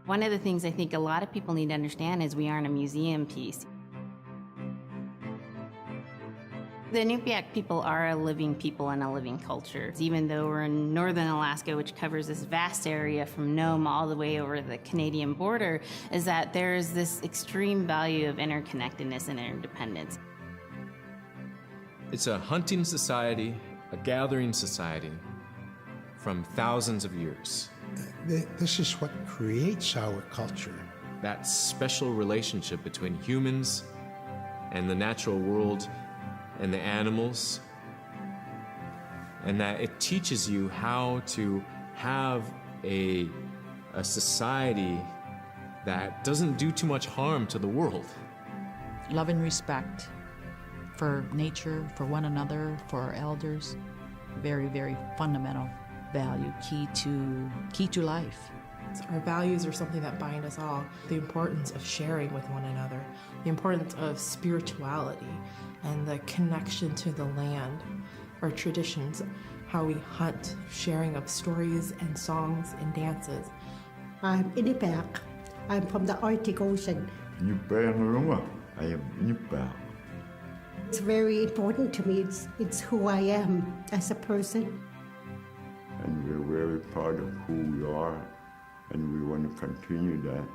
One of the things I think a lot of people need to understand is we aren't a museum piece. The Inupiaq people are a living people and a living culture. Even though we're in northern Alaska, which covers this vast area from Nome all the way over the Canadian border, is that there's this extreme value of interconnectedness and interdependence. It's a hunting society, a gathering society from thousands of years. This is what creates our culture. That special relationship between humans and the natural world and the animals, and that it teaches you how to have a society that doesn't do too much harm to the world. Love and respect for nature, for one another, for our elders. Very, very fundamental value, key to life. Our values are something that bind us all. The importance of sharing with one another, the importance of spirituality, and the connection to the land, our traditions, how we hunt, sharing of stories and songs and dances. I'm Inupiaq. I'm from the Arctic Ocean. I am Inupiaq. It's very important to me. It's who I am as a person. And we're very proud of who we are, and we want to continue that.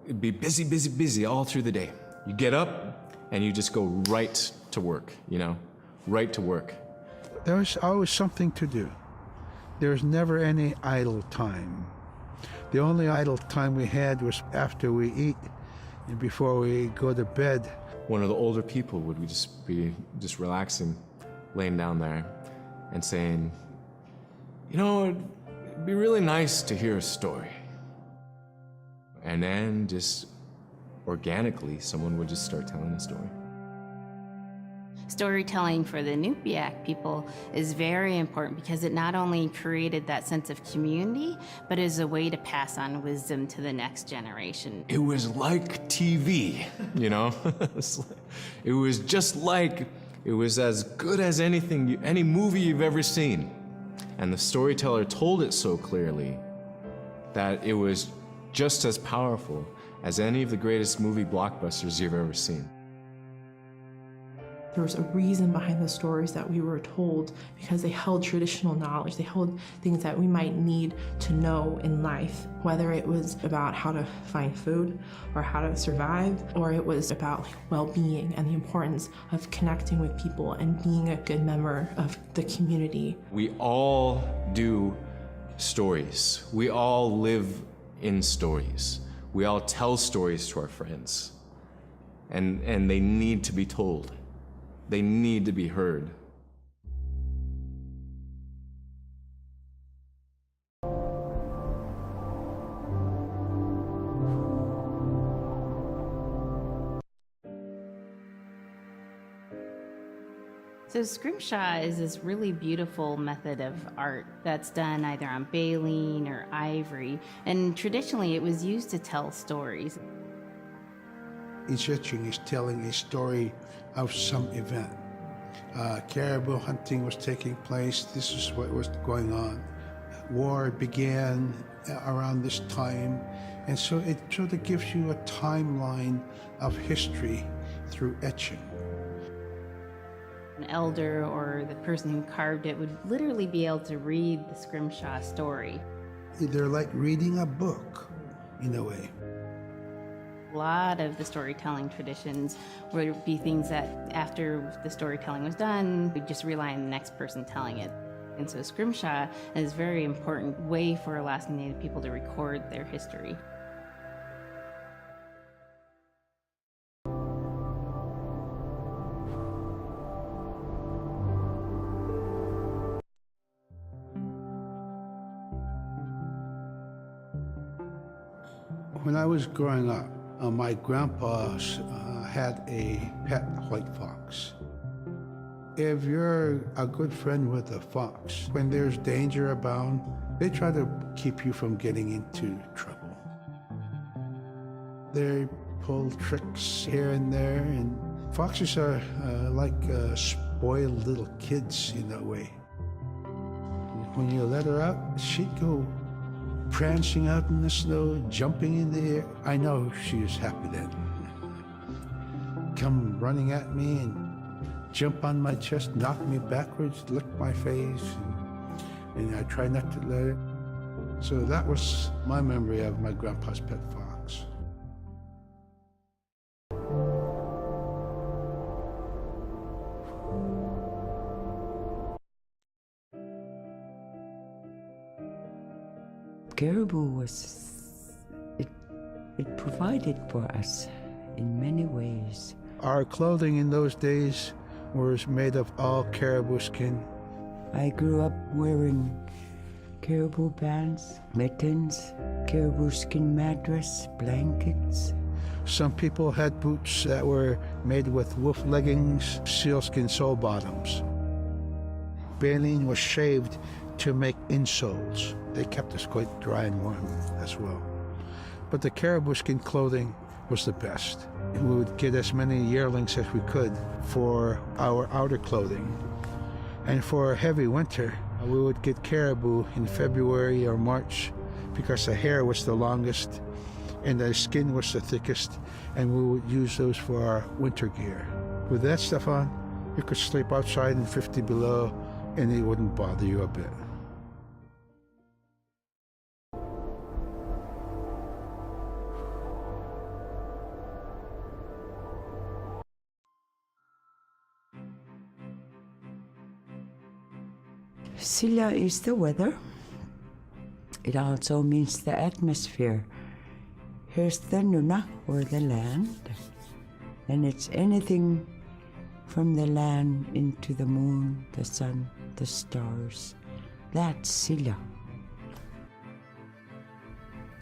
It'd be busy, busy, busy all through the day. You get up and you just go right to work, right to work. There was always something to do. There was never any idle time. The only idle time we had was after we eat and before we go to bed. One of the older people would be relaxing, laying down there and saying, it'd be really nice to hear a story. And then just organically, someone would just start telling a story. Storytelling for the Inupiaq people is very important because it not only created that sense of community, but is a way to pass on wisdom to the next generation. It was like TV, It was just like, it was as good as any movie you've ever seen. And the storyteller told it so clearly that it was just as powerful as any of the greatest movie blockbusters you've ever seen. There was a reason behind the stories that we were told because they held traditional knowledge. They held things that we might need to know in life, whether it was about how to find food or how to survive, or it was about well-being and the importance of connecting with people and being a good member of the community. We all do stories. We all live in stories. We all tell stories to our friends, and they need to be told. They need to be heard. So scrimshaw is this really beautiful method of art that's done either on baleen or ivory, and traditionally it was used to tell stories. Each etching is telling a story of some event. Caribou hunting was taking place. This is what was going on. War began around this time, and so it sort of gives you a timeline of history through etching. An elder or the person who carved it would literally be able to read the scrimshaw story. They're like reading a book, in a way. A lot of the storytelling traditions would be things that after the storytelling was done, we'd just rely on the next person telling it. And so scrimshaw is a very important way for Alaskan Native people to record their history. When I was growing up, my grandpa had a pet white fox. If you're a good friend with a fox, when there's danger abound They try to keep you from getting into trouble. They pull tricks here and there, and foxes are like spoiled little kids in a way. When you let her out, she'd go prancing out in the snow, jumping in the air. I know she was happy then. Come running at me and jump on my chest, knock me backwards, lick my face, and I try not to let her. So that was my memory of my grandpa's pet fox. Caribou was, it provided for us in many ways. Our clothing in those days was made of all caribou skin. I grew up wearing caribou pants, mittens, caribou skin mattress, blankets. Some people had boots that were made with wolf leggings, sealskin sole bottoms. Baleen was shaved to make insoles. They kept us quite dry and warm as well. But the caribou skin clothing was the best. We would get as many yearlings as we could for our outer clothing. And for a heavy winter, we would get caribou in February or March because the hair was the longest and the skin was the thickest, and we would use those for our winter gear. With that stuff on, you could sleep outside in 50 below and it wouldn't bother you a bit. Sila is the weather. It also means the atmosphere. Here's the nuna, or the land. And it's anything from the land into the moon, the sun, the stars. That's Sila.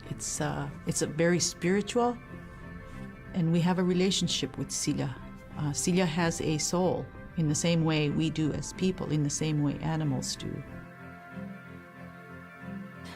It's a very spiritual, and we have a relationship with Sila. Sila has a soul in the same way we do as people, in the same way animals do.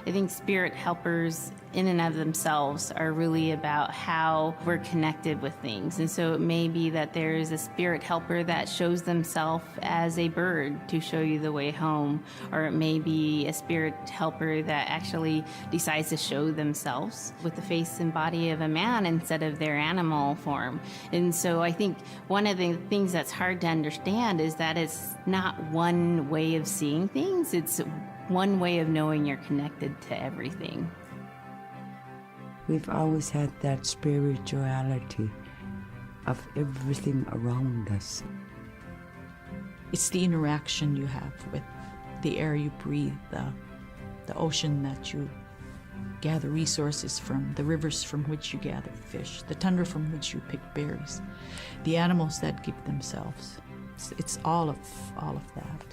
I think spirit helpers in and of themselves are really about how we're connected with things. And so it may be that there is a spirit helper that shows themselves as a bird to show you the way home, or it may be a spirit helper that actually decides to show themselves with the face and body of a man instead of their animal form. And so I think one of the things that's hard to understand is that it's not one way of seeing things, it's one way of knowing you're connected to everything. We've always had that spirituality of everything around us. It's the interaction you have with the air you breathe, the ocean that you gather resources from, the rivers from which you gather fish, the tundra from which you pick berries, the animals that give themselves. It's all of that.